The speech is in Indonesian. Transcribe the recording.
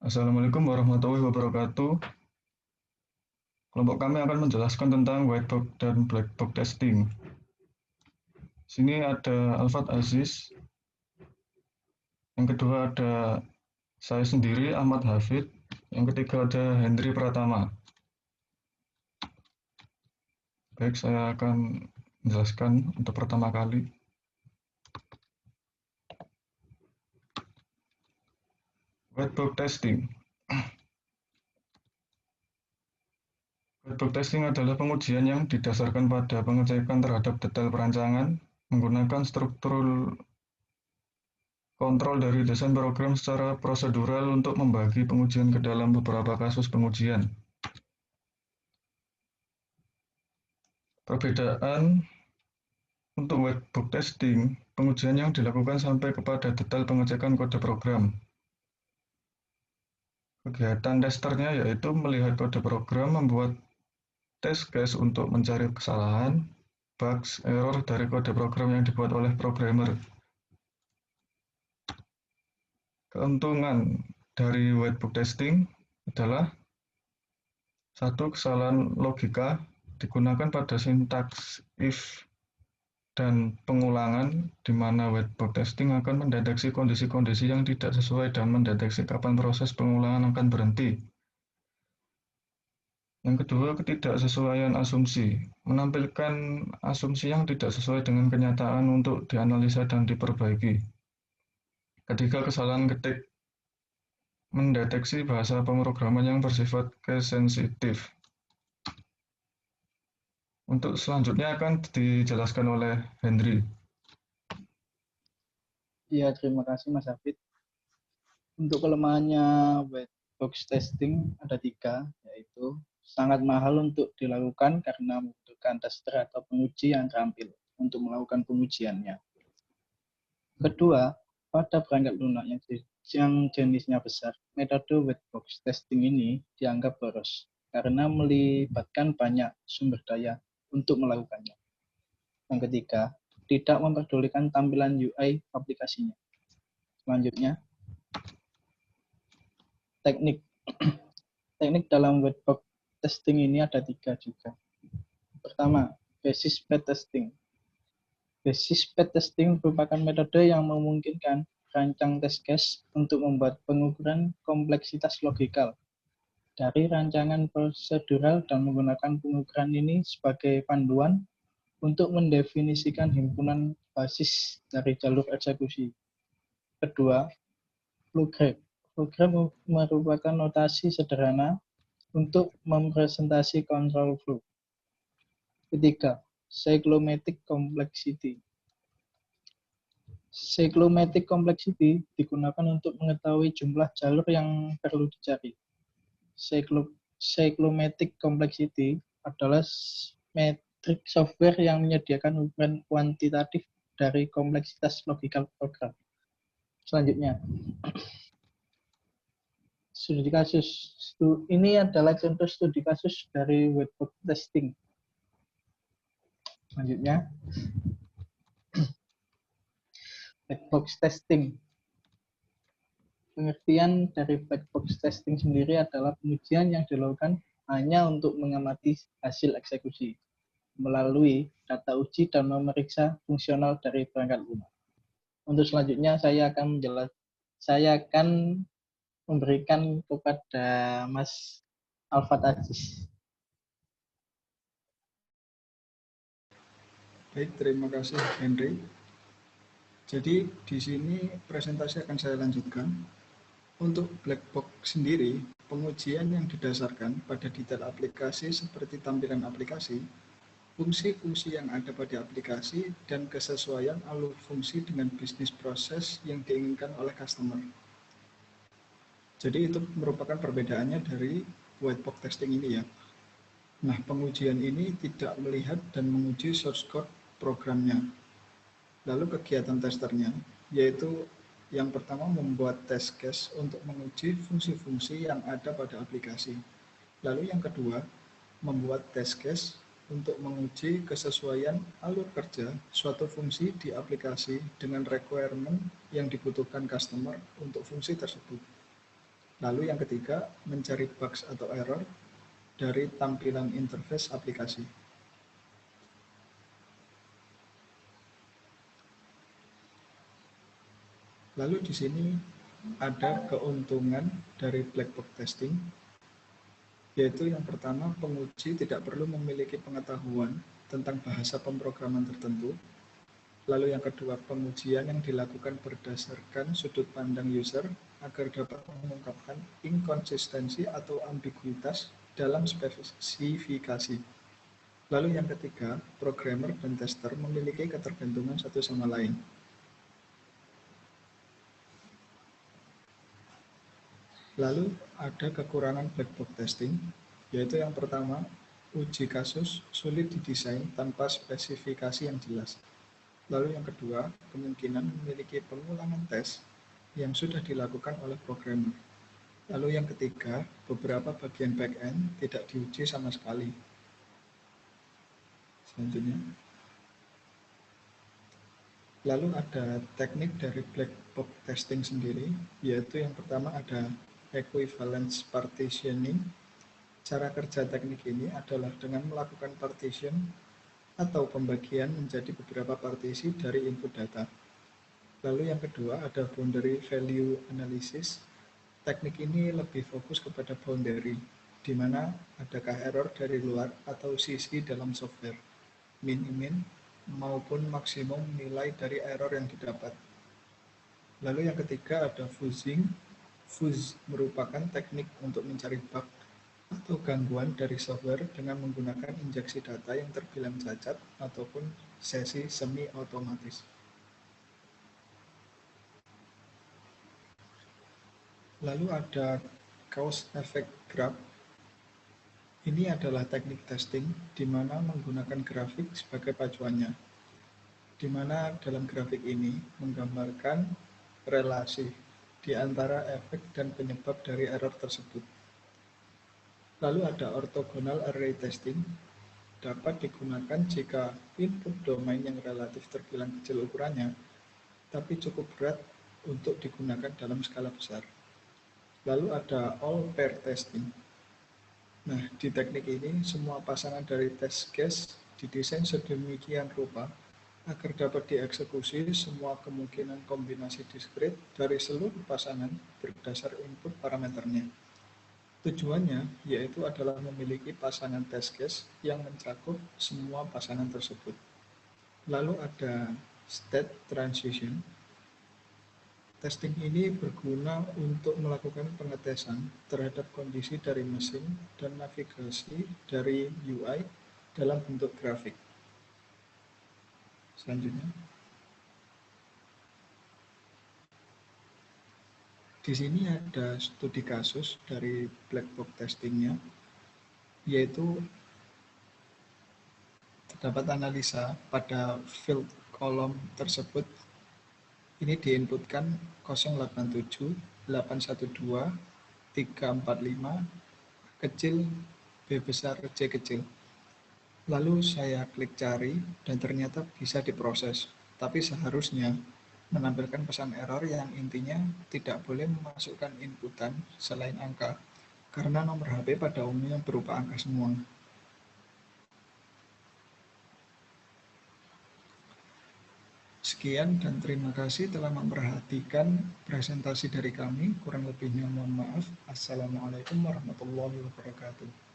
Assalamualaikum warahmatullahi wabarakatuh. Kelompok kami akan menjelaskan tentang white box dan black box testing. Sini ada Alfat Aziz, yang kedua ada saya sendiri Ahmad Hafid, yang ketiga ada Hendri Pratama. Baik, saya akan menjelaskan untuk pertama kali. White box testing. White box testing adalah pengujian yang didasarkan pada pengecekan terhadap detail perancangan menggunakan struktur kontrol dari desain program secara prosedural untuk membagi pengujian ke dalam beberapa kasus pengujian. Perbedaan untuk white box testing, pengujian yang dilakukan sampai kepada detail pengecekan kode program. Kegiatan testernya yaitu melihat kode program, membuat test case untuk mencari kesalahan, bugs, error dari kode program yang dibuat oleh programmer. Keuntungan dari white box testing adalah satu, kesalahan logika digunakan pada sintaks if dan pengulangan, di mana white box testing akan mendeteksi kondisi-kondisi yang tidak sesuai dan mendeteksi kapan proses pengulangan akan berhenti. Yang kedua, ketidaksesuaian asumsi, menampilkan asumsi yang tidak sesuai dengan kenyataan untuk dianalisa dan diperbaiki. Ketiga, kesalahan ketik, mendeteksi bahasa pemrograman yang bersifat case sensitif. Untuk selanjutnya akan dijelaskan oleh Hendri. Ya, terima kasih Mas Hafid. Untuk kelemahannya white box testing ada 3, yaitu sangat mahal untuk dilakukan karena membutuhkan tester atau penguji yang terampil untuk melakukan pengujiannya. Kedua, pada perangkat lunak yang jenisnya besar, metode white box testing ini dianggap boros karena melibatkan banyak sumber daya untuk melakukannya. Yang ketiga, tidak memperdulikan tampilan UI aplikasinya. Selanjutnya, teknik dalam white box testing ini ada 3 juga. Pertama, basis path testing. Basis path testing merupakan metode yang memungkinkan rancang test case untuk membuat pengukuran kompleksitas logikal dari rancangan prosedural dan menggunakan pengukuran ini sebagai panduan untuk mendefinisikan himpunan basis dari jalur eksekusi. Kedua, flow graph. Flow graph merupakan notasi sederhana untuk mempresentasi control flow. Ketiga, cyclomatic complexity. Cyclomatic complexity digunakan untuk mengetahui jumlah jalur yang perlu dicari. Cyclomatic complexity adalah metrik software yang menyediakan ukuran kuantitatif dari kompleksitas logikal program. Selanjutnya, studi kasus. Ini adalah contoh studi kasus dari white box testing. Selanjutnya, white box testing. Pengertian dari white box testing sendiri adalah pengujian yang dilakukan hanya untuk mengamati hasil eksekusi melalui data uji dan memeriksa fungsional dari perangkat lunak. Untuk selanjutnya saya akan memberikan kepada Mas Alfat Aziz. Baik, terima kasih Henry. Jadi di sini presentasi akan saya lanjutkan. Untuk black box sendiri, pengujian yang didasarkan pada detail aplikasi seperti tampilan aplikasi, fungsi-fungsi yang ada pada aplikasi, dan kesesuaian alur fungsi dengan bisnis proses yang diinginkan oleh customer. Jadi itu merupakan perbedaannya dari white box testing ini ya. Nah, pengujian ini tidak melihat dan menguji source code programnya. Lalu kegiatan testernya, yaitu yang pertama membuat test case untuk menguji fungsi-fungsi yang ada pada aplikasi. Lalu yang kedua, membuat test case untuk menguji kesesuaian alur kerja suatu fungsi di aplikasi dengan requirement yang dibutuhkan customer untuk fungsi tersebut. Lalu yang ketiga, mencari bugs atau error dari tampilan interface aplikasi. Lalu di sini ada keuntungan dari black box testing, yaitu yang pertama, penguji tidak perlu memiliki pengetahuan tentang bahasa pemrograman tertentu. Lalu yang kedua, pengujian yang dilakukan berdasarkan sudut pandang user agar dapat mengungkapkan inkonsistensi atau ambiguitas dalam spesifikasi. Lalu yang ketiga, programmer dan tester memiliki ketergantungan satu sama lain. Lalu ada kekurangan black box testing, yaitu yang pertama, uji kasus sulit didesain tanpa spesifikasi yang jelas. Lalu yang kedua, kemungkinan memiliki pengulangan tes yang sudah dilakukan oleh programmer. Lalu yang ketiga, beberapa bagian back-end tidak diuji sama sekali. Selanjutnya. Lalu ada teknik dari black box testing sendiri, yaitu yang pertama ada equivalence partitioning. Cara kerja teknik ini adalah dengan melakukan partition atau pembagian menjadi beberapa partisi dari input data. Lalu yang kedua ada boundary value analysis. Teknik ini lebih fokus kepada boundary, di mana adakah error dari luar atau sisi dalam software, min-min maupun maksimum nilai dari error yang didapat. Lalu yang ketiga ada fuzzing. Fuzz merupakan teknik untuk mencari bug atau gangguan dari software dengan menggunakan injeksi data yang terbilang cacat ataupun sesi semi otomatis. Lalu ada cause effect graph. Ini adalah teknik testing di mana menggunakan grafik sebagai pacuannya, di mana dalam grafik ini menggambarkan relasi di antara efek dan penyebab dari error tersebut. Lalu ada orthogonal array testing, dapat digunakan jika input domain yang relatif terbilang kecil ukurannya, tapi cukup berat untuk digunakan dalam skala besar. Lalu ada all pair testing. Nah, di teknik ini semua pasangan dari test case didesain sedemikian rupa agar dapat dieksekusi semua kemungkinan kombinasi diskrit dari seluruh pasangan berdasar input parameternya. Tujuannya yaitu adalah memiliki pasangan test case yang mencakup semua pasangan tersebut. Lalu ada state transition. Testing ini berguna untuk melakukan pengetesan terhadap kondisi dari mesin dan navigasi dari UI dalam bentuk grafik. Selanjutnya. Di sini ada studi kasus dari black box testingnya, yaitu terdapat analisa pada field kolom tersebut. Ini diinputkan 087, 812, 345, kecil, B besar, C kecil. Lalu saya klik cari dan ternyata bisa diproses, tapi seharusnya menampilkan pesan error yang intinya tidak boleh memasukkan inputan selain angka, karena nomor HP pada umumnya berupa angka semua. Sekian dan terima kasih telah memperhatikan presentasi dari kami. Kurang lebihnya mohon maaf. Assalamualaikum warahmatullahi wabarakatuh.